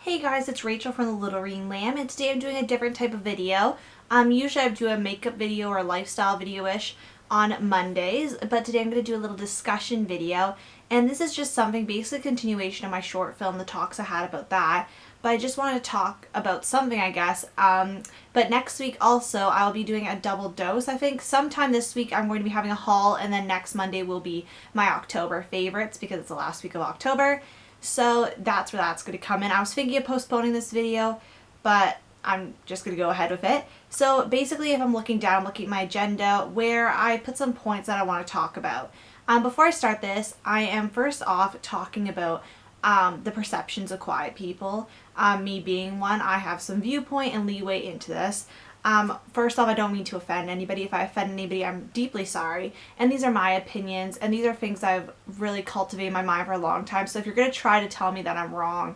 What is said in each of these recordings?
Hey guys, it's Rachel from the Little Green Lamb, and today I'm doing a different type of video. Usually I do a makeup video or a lifestyle video-ish on Mondays, but today I'm going to do a little discussion video, and this is just something, basically a continuation of my short film, the talks I had about that, but I just wanted to talk about something, I guess. But next week also, I'll be doing a double dose. I think sometime this week I'm going to be having a haul, and then next Monday will be my October favorites because it's the last week of October. So that's where that's going to come in. I was thinking of postponing this video, but I'm just going to go ahead with it. So basically, if I'm looking down, I'm looking at my agenda where I put some points that I want to talk about. Before I start this, I am first off talking about the perceptions of quiet people. Me being one, I have some viewpoint and leeway into this. First off, I don't mean to offend anybody. If I offend anybody, I'm deeply sorry. And these are my opinions, and these are things I've really cultivated in my mind for a long time. So if you're going to try to tell me that I'm wrong,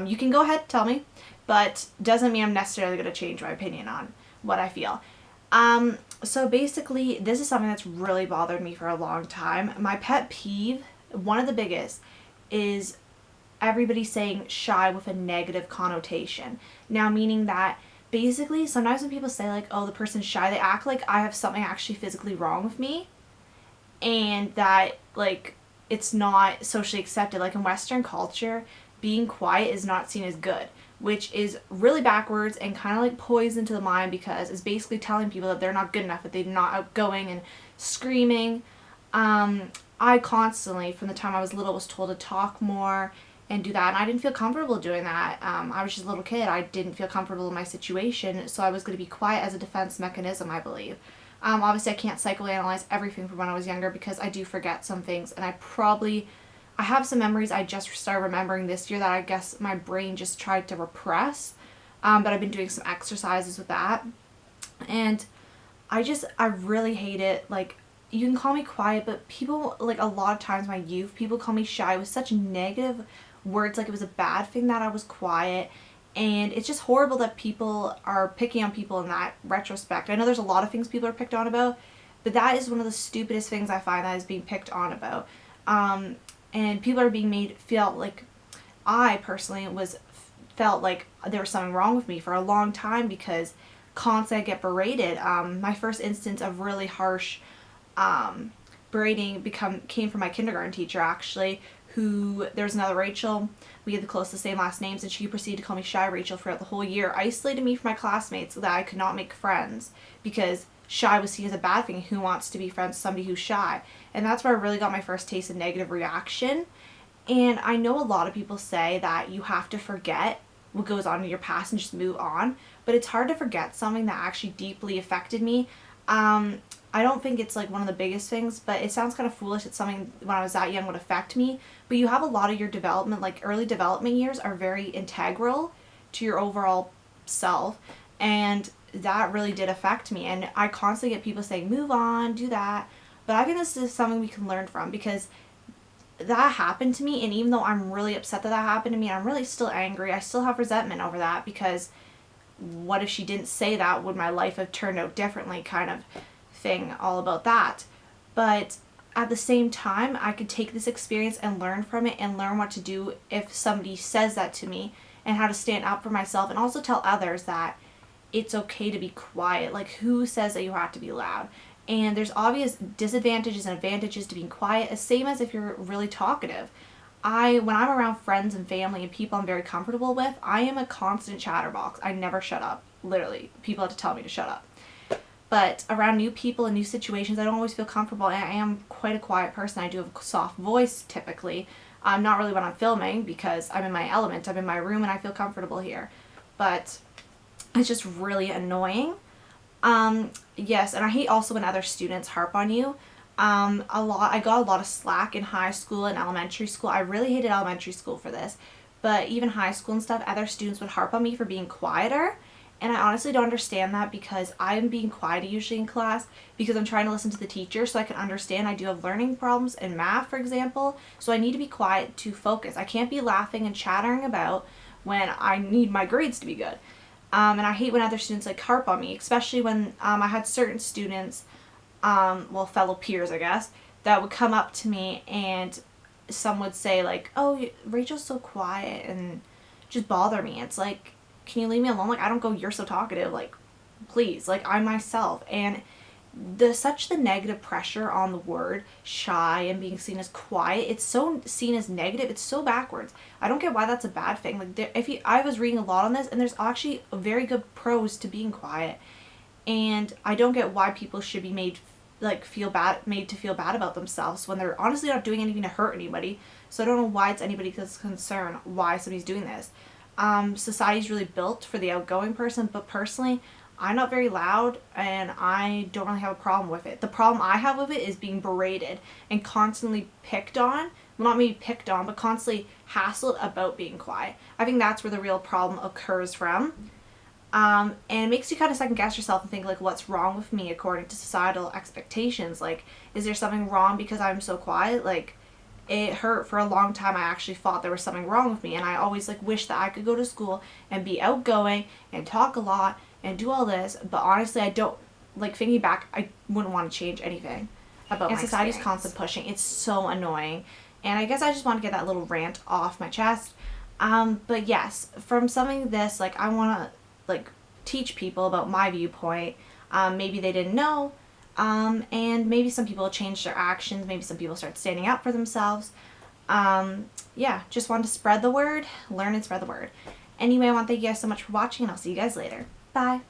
you can go ahead and tell me, but doesn't mean I'm necessarily going to change my opinion on what I feel. So basically, this is something that's really bothered me for a long time. My pet peeve, one of the biggest, is everybody saying shy with a negative connotation. Now, meaning that basically, sometimes when people say, like, oh, the person's shy, they act like I have something actually physically wrong with me and that, like, it's not socially accepted. Like, in Western culture, being quiet is not seen as good, which is really backwards and kind of like poison to the mind because it's basically telling people that they're not good enough, that they're not outgoing and screaming. I constantly, from the time I was little, was told to talk more and do that, and I didn't feel comfortable doing that. I was just a little kid. I didn't feel comfortable in my situation, so I was going to be quiet as a defense mechanism, I believe. Obviously, I can't psychoanalyze everything from when I was younger because I do forget some things, and I have some memories I just started remembering this year that I guess my brain just tried to repress, but I've been doing some exercises with that, and I really hate it. Like, you can call me quiet, but people, like, a lot of times my youth, people call me shy with such negative words, like it was a bad thing that I was quiet, and it's just horrible that people are picking on people in that retrospect. I know there's a lot of things people are picked on about, but that is one of the stupidest things I find that is being picked on about. And people are being made feel like, I personally felt like there was something wrong with me for a long time because constantly I get berated. My first instance of really harsh berating came from my kindergarten teacher, actually, who, there was another Rachel, we had the same last names, and she proceeded to call me Shy Rachel throughout the whole year, isolated me from my classmates so that I could not make friends because shy was seen as a bad thing. Who wants to be friends with somebody who's shy? And that's where I really got my first taste of negative reaction. And I know a lot of people say that you have to forget what goes on in your past and just move on, but it's hard to forget something that actually deeply affected me. I don't think it's like one of the biggest things, but it sounds kind of foolish that something when I was that young would affect me. But you have a lot of your development, like early development years, are very integral to your overall self, and that really did affect me. And I constantly get people saying, move on, do that. But I think this is something we can learn from because that happened to me, and even though I'm really upset that that happened to me, I'm really still angry. I still have resentment over that because what if she didn't say that? Would my life have turned out differently, kind of thing, all about that. But at the same time, I could take this experience and learn from it and learn what to do if somebody says that to me and how to stand up for myself, and also tell others that it's okay to be quiet. Like, who says that you have to be loud? And there's obvious disadvantages and advantages to being quiet, as same as if you're really talkative. When I'm around friends and family and people I'm very comfortable with, I am a constant chatterbox. I never shut up. Literally, people have to tell me to shut up. But around new people and new situations, I don't always feel comfortable. And I am quite a quiet person. I do have a soft voice typically. Not really when I'm filming because I'm in my element. I'm in my room and I feel comfortable here. But it's just really annoying. Yes, and I hate also when other students harp on you. I got a lot of slack in high school and elementary school. I really hated elementary school for this. But even high school and stuff, other students would harp on me for being quieter. And I honestly don't understand that because I'm being quiet usually in class because I'm trying to listen to the teacher so I can understand. I do have learning problems in math, for example, so I need to be quiet to focus. I can't be laughing and chattering about when I need my grades to be good. And I hate when other students like harp on me, especially when I had certain students, fellow peers, I guess, that would come up to me and some would say like, oh, Rachel's so quiet and just bother me. It's like, can you leave me alone? Like, I don't go, you're so talkative. Like, please. Like, I'm myself. And the negative pressure on the word shy and being seen as quiet, it's so seen as negative. It's so backwards. I don't get why that's a bad thing. Like, I was reading a lot on this, and there's actually a very good pros to being quiet. And I don't get why people should be made to feel bad about themselves when they're honestly not doing anything to hurt anybody. So I don't know why it's anybody's concern why somebody's doing this. Society's really built for the outgoing person, but personally, I'm not very loud and I don't really have a problem with it. The problem I have with it is being berated and constantly picked on. Well, not maybe picked on, but constantly hassled about being quiet. I think that's where the real problem occurs from. And it makes you kind of second guess yourself and think, like, what's wrong with me according to societal expectations? Like, is there something wrong because I'm so quiet? Like, it hurt for a long time. I actually thought there was something wrong with me, and I always like wish that I could go to school and be outgoing and talk a lot and do all this. But honestly, I don't, like, thinking back, I wouldn't want to change anything about my society's constant pushing. It's so annoying. And I guess I just want to get that little rant off my chest. But yes, from something this, like, I want to like teach people about my viewpoint. Maybe they didn't know, and maybe some people change their actions. Maybe some people start standing up for themselves. Yeah, just wanted to spread the word, learn and spread the word. Anyway, I want to thank you guys so much for watching, and I'll see you guys later. Bye.